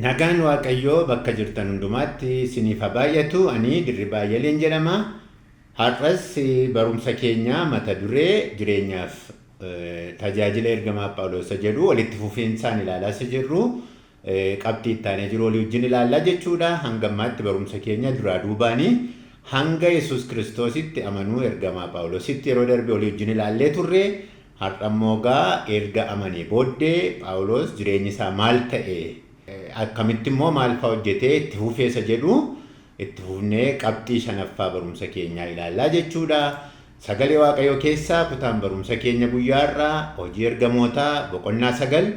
Nagaan Waaqayyoo bakka jirtan hundumaatti isiniif haa baay'atu. Ani Dirribaa Yeleen jedhama. Har'as barumsa keenya mata duree jireenyaaf tajaajila ergamaa Phaawulos jedhu walitti fufiinsaan ilaalaa jirru qabxii itti aanee jiru walii wajjin ilaallaa jechuudha. Hanga ammaatti barumsa keenya duraa duubaanii hanga Yesuus Kiristoositti amanuu ergamaa Phaawulositti yeroo darbe walii wajjin ilaallee turre. Har'a immoo erga amanee booddee Phaawulos jireenyi isaa maal ta'e akkamitti immoo maal fa'aa hojjetee itti fufeessa jedhu itti fufnee qabxii shanaffaa barumsa keenyaa ilaallaa jechuudha. Sagalee Waaqayyoo keessaa kutaan barumsa keenya guyyaarraa hojii ergamootaa boqonnaa 9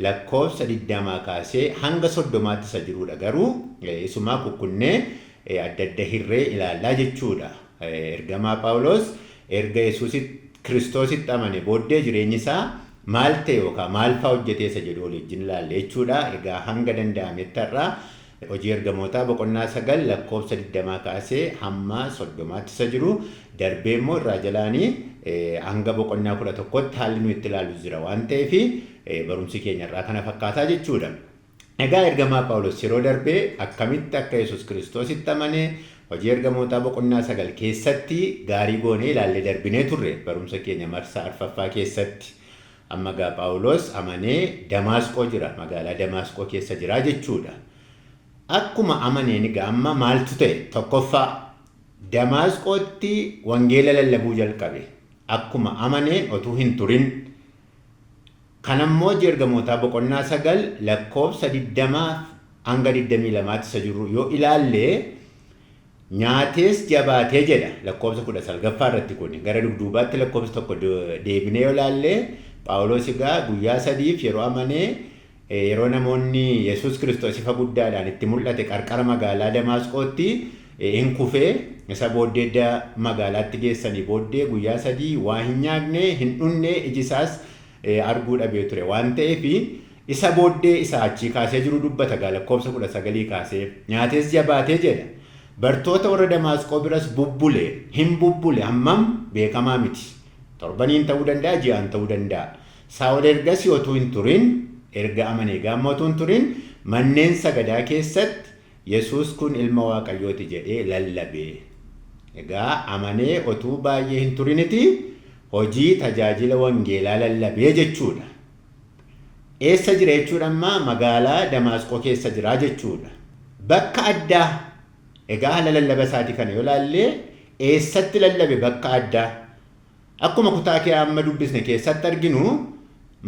lakkoofsa 20 kaasee hanga 30tti isa jirudha. Garuu isumaa kukkunnee adda adda hirree ilaallaa jechuudha. Ergamaa Phaawulos erga Yesuus Kiristoositti amane booddee jireenyi isaa maal ta'e yookaan maal fa'aa hojjetee isa jedhu waliin ilaalle jechuudha. Egaa hanga danda'ametti har'a hojii ergamootaa boqonnaa 9 lakkoofsa 20 kaasee hamma 30tti isa jiru darbee immoo irraa jalaanii hanga boqonnaa 11tti haalli nuyi itti ilaallu jira waan ta'eef barumsi keenya irraa kana fakkaataa jechuudha. Egaa ergamaa Phaawulos yeroo darbee akkamitti akka Yesuus Kiristoositti amane hojii ergamootaa boqonnaa 9 keessatti gaarii goonee ilaallee darbinee turre barumsa keenya marsaa arfaffaa keessatti. Amma gaa Phaawulos amanee Damaasqoo jira, magaalaa Damaasqoo keessa jira jechuudha. Akkuma amaneen egaa amma maaltu ta'e tokkoffaa Damaasqootti wangeela lallabuu jalqabe. Akkuma amaneen otuu hin turin. Kanammoo hojii ergamootaa boqonnaa 9 lakkoofsa 20 hanga 22tti isa jiru yoo ilaalle nyaatees jabaatee jedha lakkoofsa 19ffaa irratti kun gara dudduubaatti lakkoofsa tokko deebinee yoo ilaalle Phaawulos egaa guyyaa 3f yeroo amanee yeroo namoonni Yesuus Kiristoos ifa guddaadhaan itti mul'ate qarqara magaalaa Damaasqootti hin kufee isa booddee magaalaatti geessanii booddee guyyaa 3 waa hin nyaanne hin dhunne ijisaas arguu dhabee ture waan ta'eef isa booddee isa achii kaasee jiru dubbata gaa lakkoofsa 19 kaasee nyaatees jabaatee jedha. Bartoota warra Damaasqoo biras hin bubbule hammam beekamaa miti. Torbaniin ta'uu danda'a, ji'aan ta'uu danda'a. Saa'ol ergas otuu hin turin, erga amanee gaamma otuu hin turin, manneen sagadaa keessatti Yesuus kun ilma Waaqayyooti jedhee lallabe. Egaa amanee otuu baay'ee hin turiniti hojii tajaajila wangeelaa lallabee jechuudha. Eessa jira jechuudha amma magaalaa Damaasqoo keessa jira jechuudha. Bakka addaa egaa haala lallaba isaatii kana yoo ilaalle eessatti lallabe bakka addaa. Akkuma kutaa kee amma dubbisne keessatti arginu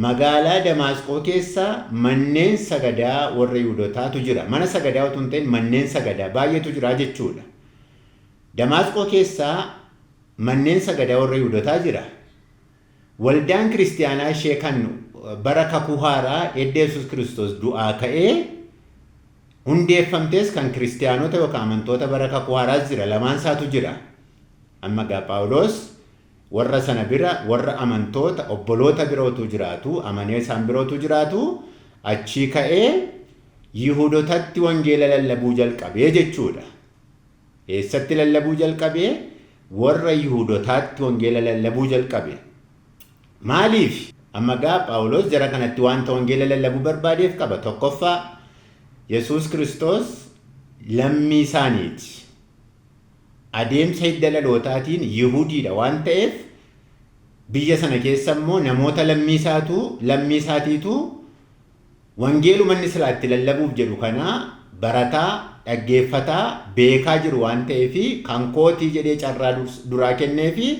magaalaa Damaasqoo keessa manneen sagadaa warra Yihuudootaatu jira. Mana sagadaa otoo hin ta'in manneen sagadaa baay'eetu jira jechuudha. Damaasqoo keessa manneen sagadaa warra Yihuudootaa jira. Waldaan kiristaanaa ishee kan bara kakuu haaraa edda Yesuus Kiristoos du'aa ka'ee hundeeffamtes kan kiristaanota yookaan amantoota bara kakuu haaraas jira. Lamaan isaatu jira. Amma gaa Phaawulos warra sana bira warra amantoota obboloota birootu jiraatu amanee isaan birootu jiraatu achii ka'ee Yihuudootatti wangeela lallabuu jalqabee jechuudha. Eessatti lallabuu jalqabee? Warra Yihuudootaatti wangeela lallabuu jalqabe. Maaliif? Amma gaa Phaawulos jara kanatti wanta wangeela lallabuu barbaadeef qaba. Tokkoffaa Yesuus Kiristoos lammii isaaniiti. Adeemsa hidda dhalootaatiin Yihuudiidha waan ta'eef biyya sana keessa immoo namoota lammii isaatiitu wangeeluma inni silaatti lallabuuf jedhu kana barataa, dhaggeeffataa, beekaa jiru waan ta'eef kan kootii jedhee carraa duraa kenneefi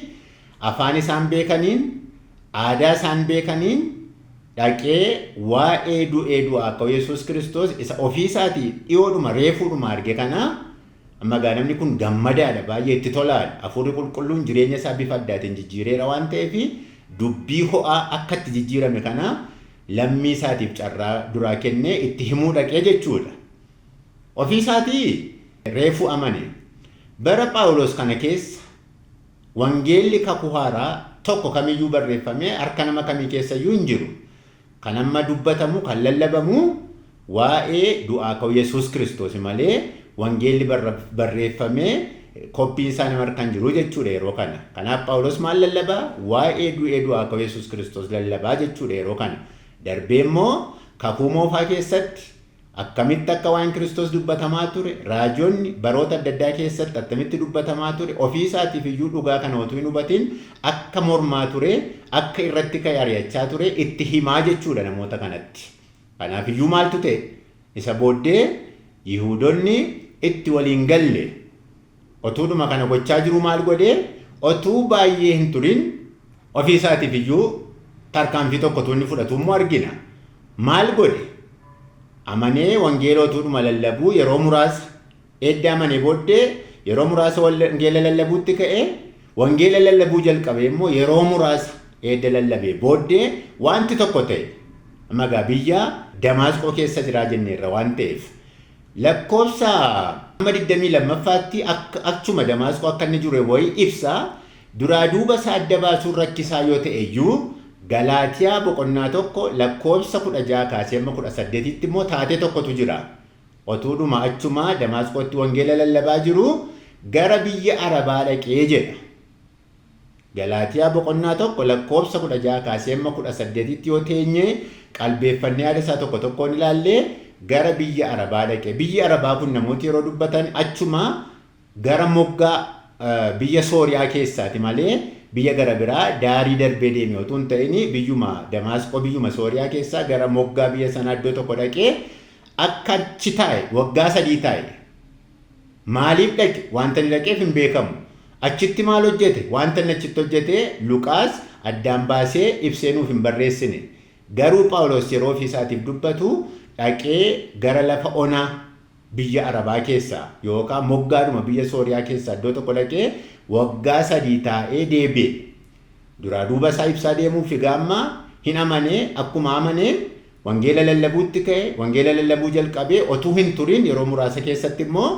afaan isaan beekaniin, aadaa isaan beekaniin dhaqee waa'ee du'aa akka Yesuus Kiristoos isa ofii isaatii dhiyoodhuma reefuudhuma arge kana amma gaa namni kun gammadaadha baay'ee itti tolaadha. Hafuurri qulqulluun jireenya isaa bifa addaatiin jijjiireera waan ta'eef dubbii ho'aa akka itti jijjiirame kana lammii isaatiif carraa duraa kennee itti himuu dhaqee jechuudha. Ofii isaatii reefu amane. Bara Phaawulos kana keessa wangeelli kakuu haaraa tokko kamiyyuu barreeffamee harka nama kamii keessayyuu hin jiru. Kan amma dubbatamu kan lallabamu waa'ee du'aa ka'uu Yesuus Kiristoos malee wangeelli barreeffamee koppiin isaa nama harkaan jiru jechuudha yeroo kana. Kanaaf Phaawulos maal lallabaa? Waa'ee du'aa ka'uu Yesuus Kiristoos lallabaa jechuudha yeroo kana. Darbee immoo kakuu moofaa keessatti akkamitti akka waan Kiristoos dubbatamaa ture, raajonni baroota adda addaa keessatti akkamitti dubbatamaa ture, ofii isaatiif iyyuu dhugaa kana otoo hin hubatin akka mormaa ture, akka irratti ka'e ari'achaa ture itti himaa jechuudha namoota kanatti. Kanaaf iyyuu maaltu ta'e? Isa booddee Yihuudoonni itti waliin galle otuudhuma kana gochaa jiru maal godhee otuu baay'ee hin turin ofii isaatiif iyyuu tarkaanfii tokko tuunni fudhatu immoo argina. Maal godhe? Amanee wangeela otuudhuma lallabuu yeroo muraasa edda amanee booddee yeroo muraasa wangeela lallabuutti ka'ee wangeela lallabuu jalqabee immoo yeroo muraasa edda lallabee booddee wanti tokko ta'e. Magaa biyya Damaasqoo keessa jiraa jenneerra waan ta'eef lakkoofsa 22ffaatti achuma Damaasqoo akka inni jiru wayii ibsa. Duraa duuba isaa adda baasuun rakkisaa yoo ta'e iyyuu Galaatiyaa boqonnaa 1 lakkoofsa 16 kaasee 18tti immoo taatee tokkotu jira. Otuudhuma achuma Damaasqootti wangeela lallabaa jiru gara biyya Arabaa dhaqee jedha. Galaatiyaa boqonnaa 1 lakkoofsa 16 kaasee 18tti yoo teenye qalbeeffannee yaada isaa tokko tokkoon ilaallee gara biyya Arabaa dhaqee. Biyyi Arabaa kun namooti yeroo dubbatan achuma gara moggaa biyya Sooriyaa keessaati malee biyya gara biraa daarii darbee deemee otoo hin ta'in biyyuma Damaasqoo biyyuma Sooriyaa keessaa gara moggaa biyya sanaa iddoo tokko dhaqee akka achi taa'e waggaa 3 taa'e. Maaliif dhaqe? Wanta inni dhaqeef hin beekamu. Achitti maal hojjete? Wanta inni achitti hojjete Luqaas addaan baasee ibsee nuuf hin barreessine. Garuu Phaawulos yeroo ofii isaatiif dubbatu dhaqee gara lafa onaa biyya Arabaa keessaa yookaan moggaadhuma biyya Sooriyaa keessaa iddoo tokko dhaqee waggaa 3 taa'ee deebi'e. Duraa duuba isaa ibsaa deemuuf gaamma hin amanee akkuma amaneen wangeela lallabuutti ka'e wangeela lallabuu jalqabee otuu hin turin yeroo muraasa keessatti immoo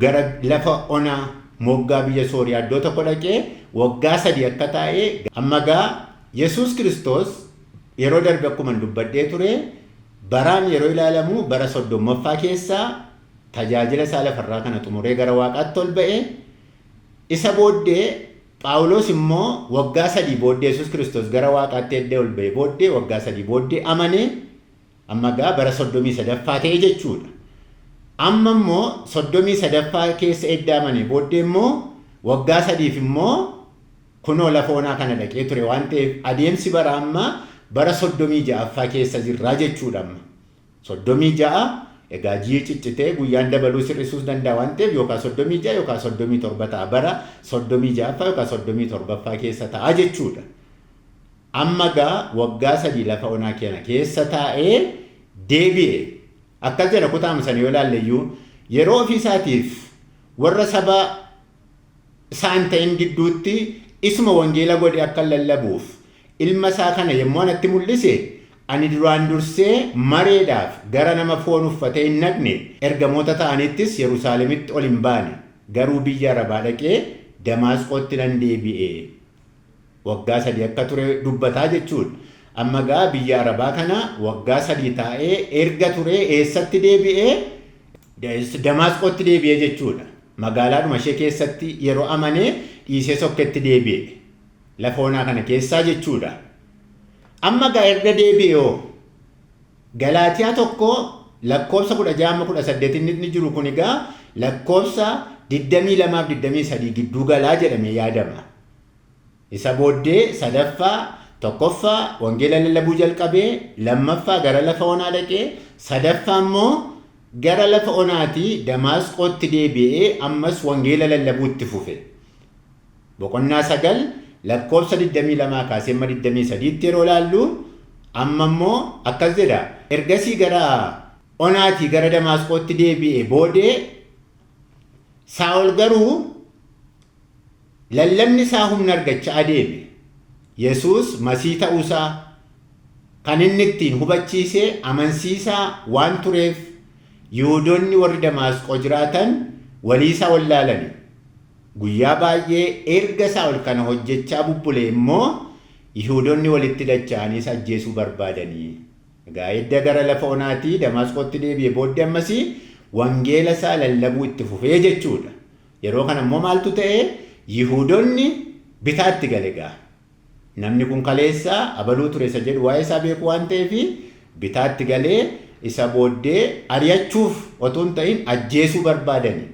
gara lafa onaa moggaa biyya Sooriyaa iddoo tokko dhaqee waggaa 3 akka taa'ee amma gaa Yesuus Kiristoos yeroo darbe akkuma dubbadhee ture baraan yeroo ilaalamu bara 30ffaa keessaa tajaajila isaa lafarraa kana xumuree gara Waaqaatti ol ba'e. Isa booddee Phaawulos immoo waggaa 3 booddee Yesuus Kiristoos gara Waaqaatti edda ol ba'e booddee waggaa 3 booddee amane amma gaa bara 33ffaa ta'e jechuudha. Amma immoo 33ffaa keessa edda amane booddee immoo waggaa 3f immoo kunoo lafa onaa kana dhaqee ture waan ta'eef adeemsi bara amma bara 36ffaa keessa jirraa jechuudha. Amma 36 egaa ji'i ciccitee guyyaan dabaluu sirrisuus danda'a waan ta'eef yookaan 36 yookaan 37 ta'a bara 36ffaa yookaan 37ffaa keessa ta'a jechuudha. Amma gaa waggaa 3 lafa onaa kana keessa taa'ee deebi'e. Akkas jedha kutaama sana yoo ilaalle iyyuu yeroo ofii isaatiif warra saba isaan ta'in gidduutti isuma wangeela godhe akka lallabuuf ilma isaa kana yommuu anatti mul'ise ani duraan dursee mareedhaaf gara nama foon uffatee hin naqne ergamoota ta'anittis Yerusaalemitti ol hin baane garuu biyya Arabaa dhaqee Damaasqootti nan deebi'e. Waggaa 3 akka ture dubbataa jechuudha. Amma gaa biyya Arabaa kana waggaa 3 taa'ee erga ture eessatti deebi'ee? Damaasqootti deebi'ee jechuudha. Magaalaadhuma ishee keessatti yeroo amanee dhiisee sokketti deebi'e. Lafa onaa kana keessaa jechuudha. Amma gaa erga deebi'ee Galaatiyaa 1 lakkoofsa 16-18 inni jiru kun egaa lakkoofsa 22-23 gidduu galaa jedhamee yaadama. Isa booddee sadaffaa tokkoffaa wangeela lallabuu jalqabee lammaffaa gara lafa onaa dhaqee sadaffaa immoo gara lafa onaatii Damaasqootti deebi'ee ammas wangeela lallabuutti fufe. Boqonnaa 9 lakkoofsa 22 kaasee 23tti yeroo laallu amma immoo akkas jedha. Ergasii gara onaatii gara Damaasqootti deebi'ee boodee Saa'ol garuu lallabni isaa humna argachaa adeeme. Yesuus masii ta'uusaa kan inni ittiin hubachiisee amansiisaa waan tureef Yihuudoonni warri Damaasqoo jiraatan walii isaa wallaalani. Guyyaa baay'ee erga Saa'ol kana hojjechaa bubbulee immoo Yihuudoonni walitti dacha'anii ajjeesuu barbaadanii. Egaa edda gara lafa onaatii Damaasqootti deebi'ee booddee ammasii wangeela isaa lallabuu itti fufee jechuudha. Yeroo kana immoo maaltu ta'e? Yihuudoonni bitaatti gale gaa. Namni kun kaleessa abaluu ture isa jedhu waa'ee isaa beeku waan ta'eef bitaatti galee isa booddee ari'achuuf otoo hin ta'in ajjeesuu barbaadani.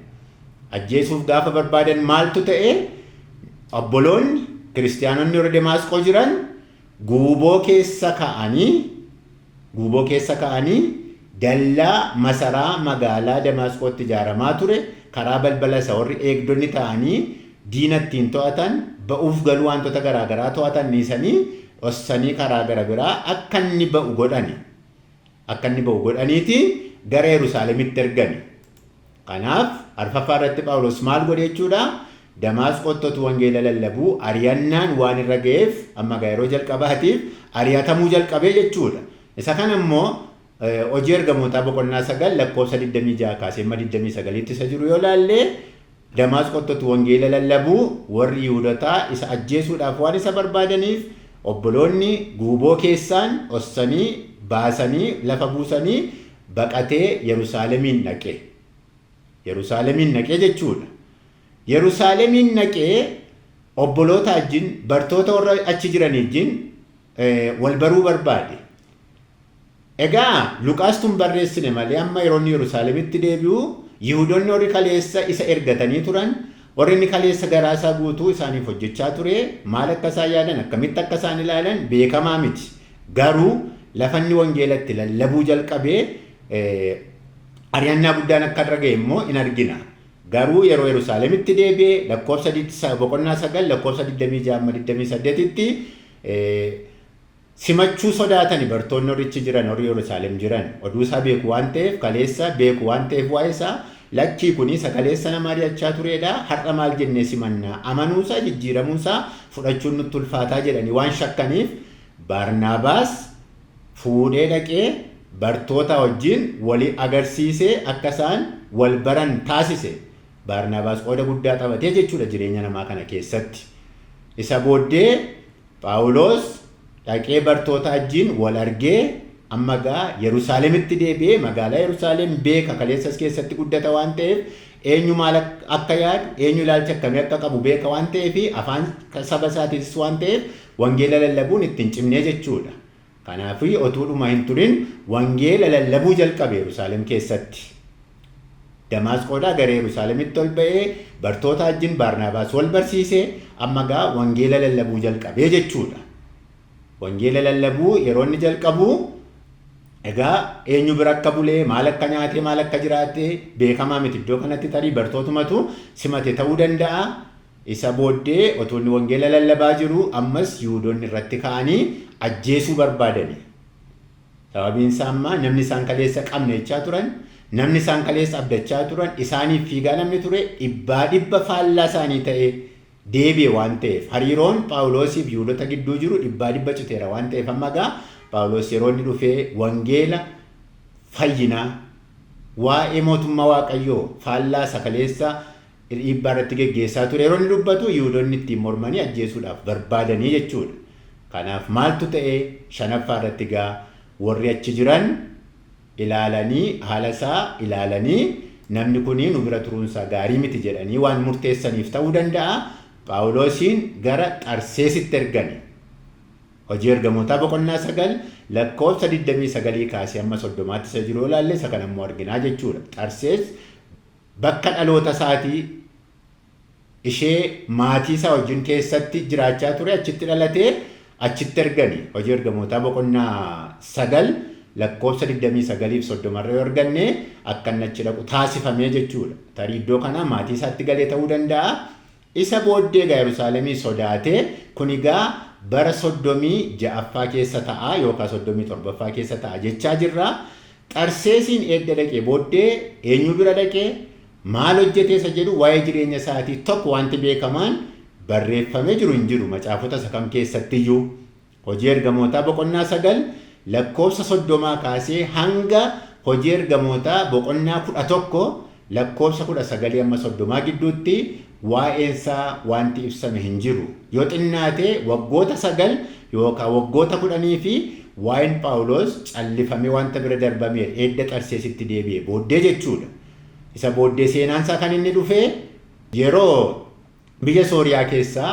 Ajjeesuuf gaafa barbaadan maaltu ta'e obboloonni kiristaanonni warra Damaasqoo jiran guuboo keessa ka'anii dallaa masaraa magaalaa Damaasqootti ijaaramaa ture karaa balbala isa warri eegdonni ta'anii diina ittiin to'atan ba'uuf galuu wantoota garaagaraa to'atan niisanii ossanii karaa gara biraa akka inni ba'u godhaniiti gara Yerusaalemitti ergani. Kanaaf arfaffaa irratti Phaawulos maal godhe jechuudha? Damaasqootti wangeela lallabuu ari'annaan waan irra ga'eef amma yeroo jalqabaatiif ari'atamuu jalqabee jechuudha. Isa kana immoo hojii ergamootaa boqonnaa 9 lakkoofsa 26 kaasee 29tti isa jiru yoo laalle Damaasqootti wangeela lallabuu warri Yihuudotaa isa ajjeesuudhaaf waan isa barbaadaniif obboloonni guuboo keessaan ossanii baasanii lafa buusanii baqatee Yerusaalemiin dhaqee jechuudha. Yerusaalemiin dhaqee obboloota wajjin bartoota warra achi jiran wajjin wal baruu barbaade. Egaa Luqaastun barreessine malee amma yeroo inni Yerusaalemitti deebi'u Yihuudoonni warri kaleessa isa ergatanii turan warri inni kaleessa garaasaa guutuu isaaniif hojjechaa ture maal akka isaan yaadan akkamitti akka isaan ilaalan beekamaa miti. Garuu lafanni wangeelatti lallabuu jalqabee ari'annaa guddaan akka irra ga'e immoo in argina. Garuu yeroo Yerusaalemitti deebi'ee lakkoofsa boqonnaa 9 lakkoofsa 26-28tti simachuu sodaatani bartoonni horichi jiran warri Yerusaalem jiran oduu isaa beeku waan ta'eef kaleessa beeku waan ta'eef waa'ee isaa lakkii kuni kaleessa nama ari'achaa turedha har'a maal jennee simannaa amanuusaa jijjiiramuusaa fudhachuun nutti ulfaataa jedhanii waan shakkaniif Barnaabaas fuudhee dhaqee bartoota wajjin walii agarsiisee akka isaan wal baran taasise. Barnaabaas qooda guddaa taphatee jechuudha jireenya namaa kana keessatti. Isa booddee Phaawulos dhaqee bartoota wajjin wal argee amma Yerusaalemitti deebi'ee magaalaa Yerusaalem beeka kaleessas keessatti guddata waan ta'eef eenyu maal akka yaadu eenyu ilaalcha akkamii akka qabu beeka waan ta'eef afaan saba isaatiis waan ta'eef wangeela lallabuun ittiin cimnee jechuudha. Kanaaf otuudhuma hin turin wangeela lallabuu jalqabe Yerusaalem keessatti. Damaasqoodhaa gara Yerusaalemitti ol ba'ee bartoota wajjin Barnaabaas wal barsiisee amma wangeela lallabuu jalqabee jechuudha. Wangeela lallabuu yeroo inni jalqabu egaa eenyu bira akka bulee maal akka nyaatee maal akka jiraatee beekamaa miti iddoo kanatti tarii bartootumatu simate ta'uu danda'a. Isa booddee otoo inni wangeela lallabaa jiru ammas Yihuudoonni irratti ka'anii ajjeesuu barbaadani. Sababiin isaa ammaa namni isaan kaleessa qabne jechaa turan namni isaan kaleessa abdachaa turan isaaniif fiigaa namni ture dhibba faallaa isaanii ta'ee deebi'e waan ta'eef hariiroon Phaawulosiif Yihuudoota gidduu jiru dhibba citeera waan ta'eef amma Phaawulos yeroo inni dhufee wangeela fayyinaa waa'ee mootummaa Waaqayyoo faallaa isa kaleessa dhiibbaa irratti geggeessaa ture yeroo inni dubbatu Yihuudoonni ittiin mormanii ajjeesuudhaaf barbaadanii jechuudha. Kanaaf maaltu ta'ee shanaffaa irratti warri achi jiran ilaalanii haala isaa ilaalanii namni kuni nu bira turuunsaa gaarii miti jedhanii waan murteessaniif ta'uu danda'a. Phaawulosiin gara Xarseesitti ergani. Hojii ergamootaa boqonnaa 9 lakkoofsa 29 kaasee amma 30tti isa jiru ilaalle isa kana immoo arginaa jechuudha. Xarsees bakka dhaloota isaatii ishee maatii isaa wajjin keessatti jiraachaa ture achitti dhalatee achitti ergani. Hojii ergamootaa boqonnaa 9 lakkoofsa 29 fi 30 irra yoo arganne akka inni achi dhaqu taasifamee jechuudha. Tarii iddoo kana maatii isaatti galee ta'uu danda'a. Isa booddee Yerusaalemii sodaatee kun bara 36ffaa keessa ta'a yookaan 37ffaa keessa ta'a jechaa jirra. Xarseesiin eegda dhaqee booddee eenyu bira dhaqee maal hojjetee isa jedhu waa'ee jireenya isaatii tokko wanti beekamaan barreeffamee jiru hin jiru macaafota isa kam keessattiyyuu. Hojii ergamootaa boqonnaa 9 lakkoofsa 30 kaasee hanga hojii ergamootaa boqonnaa 11 lakkoofsa 19 amma 30 gidduutti waa'eensaa wanti ibsame hin jiru. Yoo xinnaatee waggoota 9 yookaan waggoota 10 fi waa'een Phaawulos callifamee wanta bira darbamee eegda Xarseesitti deebi'ee booddee jechuudha. Isa booddee seenaansaa kan inni dhufee yeroo biyya Sooriyaa keessaa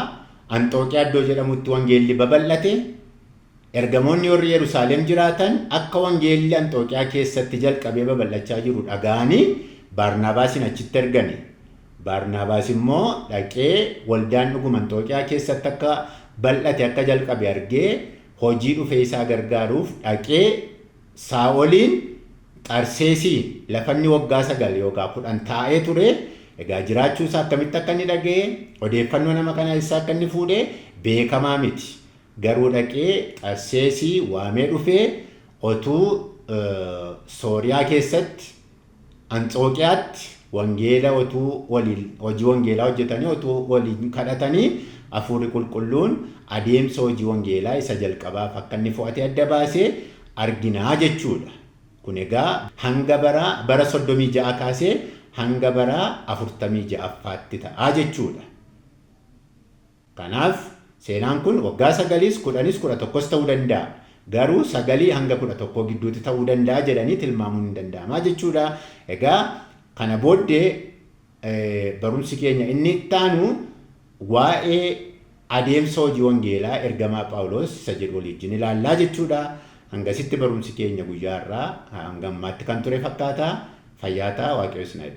Anxooqiyaa iddoo jedhamutti wangeelli babal'ate ergamoonni warri Yerusaalem jiraatan akka wangeelli Anxooqiyaa keessatti jalqabee babal'achaa jiru dhaga'anii Baarnaabaasin achitti ergani. Baarnaabaas immoo dhaqee waldaan dhuguma Anxooqiyaa keessatti akka bal'ate akka jalqabe argee hojii dhufee isaa gargaaruuf dhaqee Saa'oliin Xarseesii lafanni waggaa 9 yookaan 10 taa'ee ture. Egaa jiraachuu isaa akkamitti akka inni dhagee odeeffannoo nama kanaa isaa akka inni fuudhee beekamaa miti. Garuu dhaqee Xarseesii waamee dhufee otuu Sooriyaa keessatti Anxooqiyaatti wangeela otuu waliin hojii wangeelaa hojjetanii otuu waliin kadhatanii Hafuurri Qulqulluun adeemsa hojii wangeelaa isa jalqabaaf akka inni fo'atee adda baasee arginaa jechuudha. Kun egaa hanga bara 36 kaasee hanga bara 46ffaatti ta'a jechuudha. Kanaaf seenaan kun waggaa 9, 10, 11 ta'uu danda'a. Garuu 9 hanga 11 gidduutti ta'uu danda'a jedhanii tilmaamuun hin danda'ama jechuudha. Egaa kana booddee barumsi keenya inni itti aanu waa'ee adeemsa hojii wangeelaa ergamaa Phaawulos isa jedhu waliin ilaallaa jechuudha. Hangasitti barumsi keenya guyyaa irraa hanga ammaatti kan ture fakkaata. Fayyaa ta'aa, Waaqayyo isin eebbisu.